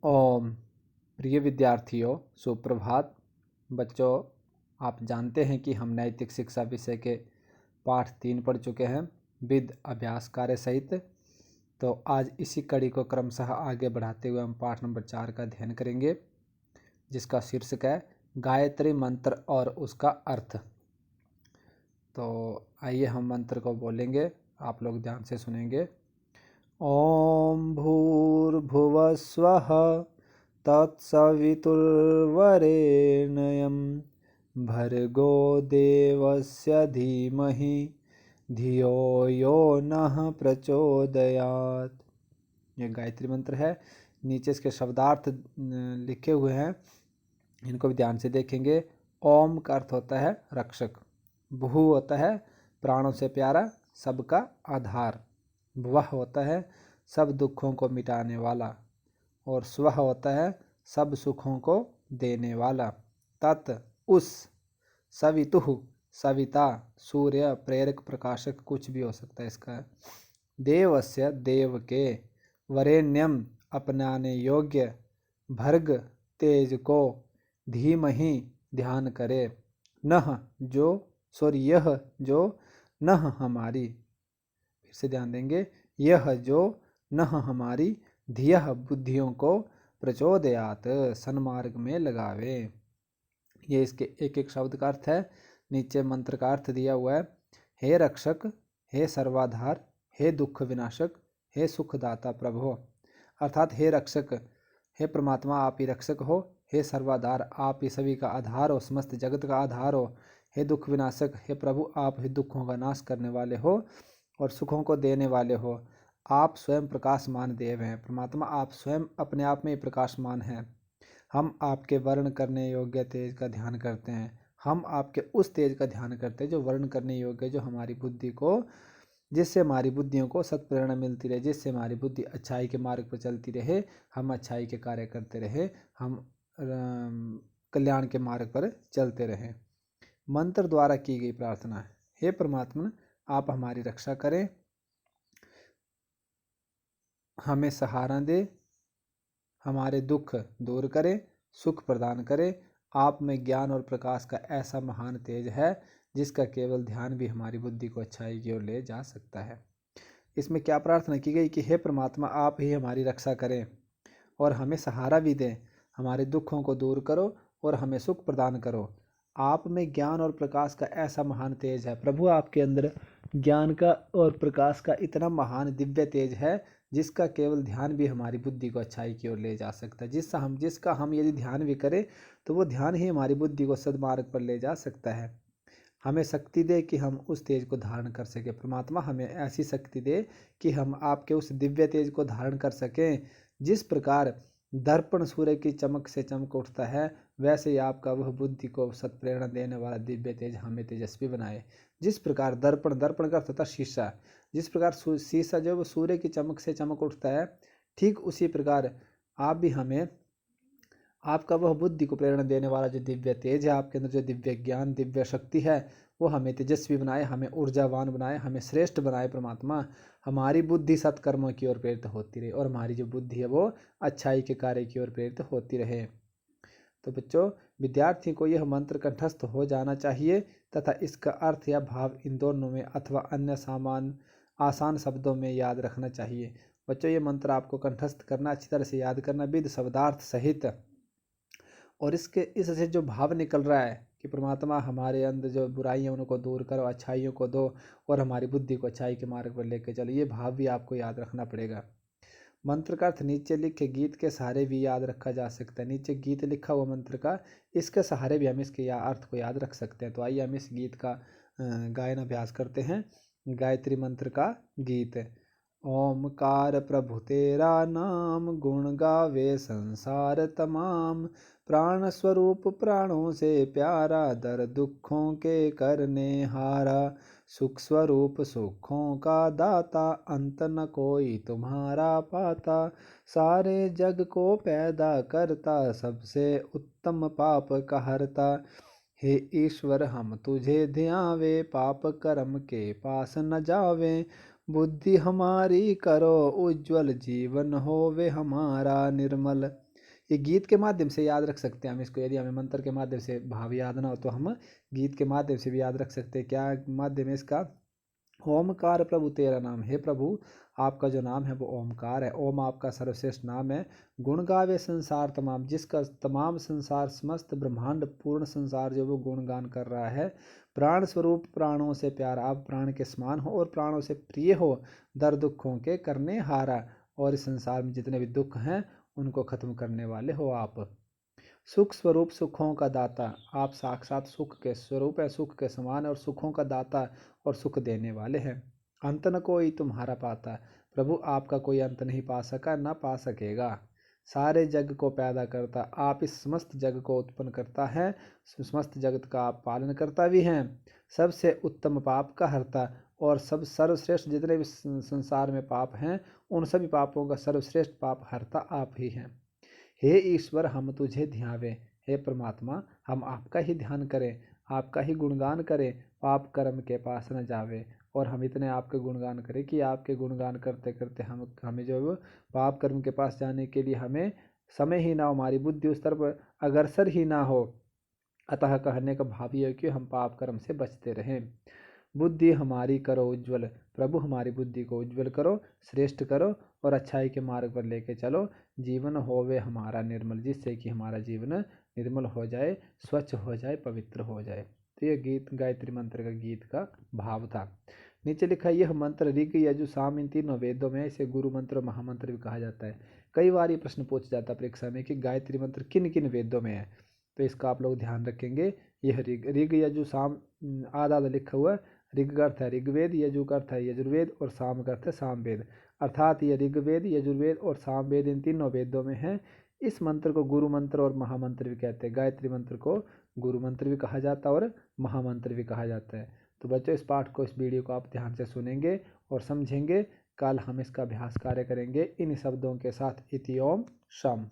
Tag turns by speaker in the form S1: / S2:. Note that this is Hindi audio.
S1: ओम। प्रिय विद्यार्थियों, सुप्रभात। बच्चों, आप जानते हैं कि हम नैतिक शिक्षा विषय के पाठ 3 पढ़ चुके हैं, विद अभ्यास कार्य सहित। तो आज इसी कड़ी को क्रमशः आगे बढ़ाते हुए हम पाठ नंबर 4 का अध्ययन करेंगे, जिसका शीर्षक है गायत्री मंत्र और उसका अर्थ। तो आइए हम मंत्र को बोलेंगे, आप लोग ध्यान से सुनेंगे। ओम भूर्भुवः स्वः तत्सवितुर्वरेण्यं भर्गो देवस्य धीमहि धियो यो नः प्रचोदयात्। ये गायत्री मंत्र है। नीचे इसके शब्दार्थ लिखे हुए हैं, इनको भी ध्यान से देखेंगे। ओम का अर्थ होता है रक्षक, भू होता है प्राणों से प्यारा, सबका आधार, वह होता है सब दुखों को मिटाने वाला, और स्वह होता है सब सुखों को देने वाला। तत् उस, सवितुः सविता, सूर्य, प्रेरक, प्रकाशक, कुछ भी हो सकता है इसका। देवस्य देव के, वरेण्यम अपनाने योग्य, भर्ग तेज को, धीमहि ध्यान करे, नह जो, सॉरी यह जो, नह हमारी, फिर से ध्यान देंगे, यह जो, नह हमारी, धियः बुद्धियों को, प्रचोदयात सन्मार्ग में लगावे। ये इसके एक एक शब्द का अर्थ है। नीचे मंत्र का अर्थ दिया हुआ है। हे रक्षक, हे सर्वाधार, हे दुख विनाशक, हे सुखदाता प्रभो। अर्थात हे रक्षक, हे परमात्मा आप ही रक्षक हो। हे सर्वाधार, आप ही सभी का आधार हो, समस्त जगत का आधार हो। हे दुख विनाशक, हे प्रभु आप ही दुखों का नाश करने वाले हो और सुखों को देने वाले हो। आप स्वयं प्रकाशमान देव हैं। परमात्मा आप स्वयं अपने आप में प्रकाशमान हैं। हम आपके वर्ण करने योग्य तेज का ध्यान करते हैं। हम आपके उस तेज का ध्यान करते हैं जो वर्ण करने योग्य, जो हमारी बुद्धि को, जिससे हमारी बुद्धियों को सत्प्रेरणा मिलती रहे, जिससे हमारी बुद्धि अच्छाई के मार्ग पर चलती रहे, हम अच्छाई के कार्य करते रहे, हम कल्याण के मार्ग पर चलते रहें। मंत्र द्वारा की गई प्रार्थना है। हे परमात्मा आप हमारी रक्षा करें, हमें सहारा दे, हमारे दुख दूर करें, सुख प्रदान करें। आप में ज्ञान और प्रकाश का ऐसा महान तेज है जिसका केवल ध्यान भी हमारी बुद्धि को अच्छाई की ओर ले जा सकता है। इसमें क्या प्रार्थना की गई कि हे परमात्मा आप ही हमारी रक्षा करें और हमें सहारा भी दें, हमारे दुखों को दूर करो और हमें सुख प्रदान करो। आप में ज्ञान और प्रकाश का ऐसा महान तेज है। प्रभु आपके अंदर ज्ञान का और प्रकाश का इतना महान दिव्य तेज है जिसका केवल ध्यान भी हमारी बुद्धि को अच्छाई की ओर ले जा सकता है। जिसका हम यदि ध्यान भी करें तो वो ध्यान ही हमारी बुद्धि को सद्मार्ग पर ले जा सकता है। हमें शक्ति दे कि हम उस तेज को धारण कर सकें। परमात्मा हमें ऐसी शक्ति दे कि हम आपके उस दिव्य तेज को धारण कर सकें। जिस प्रकार दर्पण सूर्य की चमक से चमक उठता है, वैसे ही आपका वह बुद्धि को सत्प्रेरणा देने वाला दिव्य तेज हमें तेजस्वी बनाए। जिस प्रकार दर्पण का अर्थ होता है शीशा, जिस प्रकार शीशा जो वो सूर्य की चमक से चमक उठता है, ठीक उसी प्रकार आप भी हमें आपका वह बुद्धि को प्रेरणा देने वाला जो दिव्य तेज है, आपके अंदर जो दिव्य ज्ञान, दिव्य शक्ति है, वो हमें तेजस्वी बनाए, हमें ऊर्जावान बनाए, हमें श्रेष्ठ बनाए। परमात्मा हमारी बुद्धि सत्कर्मों की ओर प्रेरित होती रहे और हमारी जो बुद्धि है वो अच्छाई के कार्य की ओर प्रेरित होती रहे। तो बच्चों, विद्यार्थी को यह मंत्र कंठस्थ हो जाना चाहिए तथा इसका अर्थ या भाव इन दोनों में अथवा अन्य आसान शब्दों में याद रखना चाहिए। बच्चों, ये मंत्र आपको कंठस्थ करना, अच्छी तरह से याद करना, विद शब्दार्थ सहित, और इससे जो भाव निकल रहा है कि परमात्मा हमारे अंदर जो बुराइयां उनको दूर करो, अच्छाइयों को दो और हमारी बुद्धि को अच्छाई के मार्ग पर लेकर चलो, ये भाव भी आपको याद रखना पड़ेगा। मंत्र का अर्थ नीचे लिखे गीत के सहारे भी याद रखा जा सकता है। नीचे गीत लिखा हुआ मंत्र का, इसके सहारे भी हम इसके अर्थ को याद रख सकते हैं। तो आइए हम इस गीत का गायन अभ्यास करते हैं। गायत्री मंत्र का गीत। ओमकार प्रभु तेरा नाम, गुण गावे संसार तमाम। प्राण स्वरूप प्राणों से प्यारा, दर दुखों के करने हारा। सुख स्वरूप सुखों का दाता, अंत न कोई तुम्हारा पाता। सारे जग को पैदा करता, सबसे उत्तम पाप का हरता। हे ईश्वर हम तुझे ध्यावे, पाप कर्म के पास न जावे। बुद्धि हमारी करो उज्ज्वल, जीवन होवे हमारा निर्मल। ये गीत के माध्यम से याद रख सकते हैं हम इसको। यदि हमें मंत्र के माध्यम से भाव याद ना हो तो हम गीत के माध्यम से भी याद रख सकते हैं। क्या माध्यम है इसका? ओमकार प्रभु तेरा नाम। हे प्रभु, आपका जो नाम है वो ओमकार है। ओम आपका सर्वश्रेष्ठ नाम है। गुण गावे संसार तमाम, जिसका तमाम संसार समस्त ब्रह्मांड पूर्ण संसार जो वो गुणगान कर रहा है। प्राण स्वरूप प्राणों से प्यार, आप प्राण के समान हो और प्राणों से प्रिय हो। दर दुखों के करने हारा, और इस संसार में जितने भी दुख हैं उनको खत्म करने वाले हो आप। सुख स्वरूप सुखों का दाता, आप साक्षात सुख के स्वरूप है, सुख के समान और सुखों का दाता और सुख देने वाले हैं। अंत न कोई तुम्हारा पाता, प्रभु आपका कोई अंत नहीं पा सका न पा सकेगा। सारे जग को पैदा करता, आप इस समस्त जग को उत्पन्न करता है, समस्त जगत का आप पालन करता भी हैं। सबसे उत्तम पाप का हरता, और सब सर्वश्रेष्ठ जितने भी संसार में पाप हैं उन सभी पापों का सर्वश्रेष्ठ पाप हरता आप ही हैं। हे ईश्वर हम तुझे ध्यावे, हे परमात्मा हम आपका ही ध्यान करें, आपका ही गुणगान करें, पाप कर्म के पास न जावे। और हम इतने आपके गुणगान करें कि आपके गुणगान करते करते हमें जो पाप कर्म के पास जाने के लिए हमें समय ही ना हो, हमारी बुद्धि उस तरफ अग्रसर ही ना हो। अतः कहने का भाव यह है कि हम पाप कर्म से बचते रहें। बुद्धि हमारी करो उज्ज्वल, प्रभु हमारी बुद्धि को उज्ज्वल करो, श्रेष्ठ करो और अच्छाई के मार्ग पर लेके चलो। जीवन होवे हमारा निर्मल, जिससे कि हमारा जीवन निर्मल हो जाए, स्वच्छ हो जाए, पवित्र हो जाए। तो यह गीत गायत्री मंत्र का गीत का भाव था। नीचे लिखा यह मंत्र ऋग यजु साम इन तीनों वेदों में, इसे गुरु मंत्र और महामंत्र भी कहा जाता है। कई बार ये प्रश्न पूछा जाता है परीक्षा में कि गायत्री मंत्र किन किन वेदों में है, तो इसका आप लोग ध्यान रखेंगे। यह ऋग यजु साम आधा आधा लिखा हुआ है। ऋग का अर्थ है ऋग्वेद, यजु का अर्थ है यजुर्वेद और साम का अर्थ है सामवेद। अर्थात ये ऋग्वेद, यजुर्वेद और सामवेद इन तीनों वेदों में है। इस मंत्र को गुरु मंत्र और महामंत्र भी कहते हैं। गायत्री मंत्र को गुरु मंत्र भी कहा जाता है और महामंत्र भी कहा जाता है। तो बच्चों इस पाठ को, इस वीडियो को आप ध्यान से सुनेंगे और समझेंगे। कल हम इसका अभ्यास कार्य करेंगे इन शब्दों के साथ। इति ओम शम।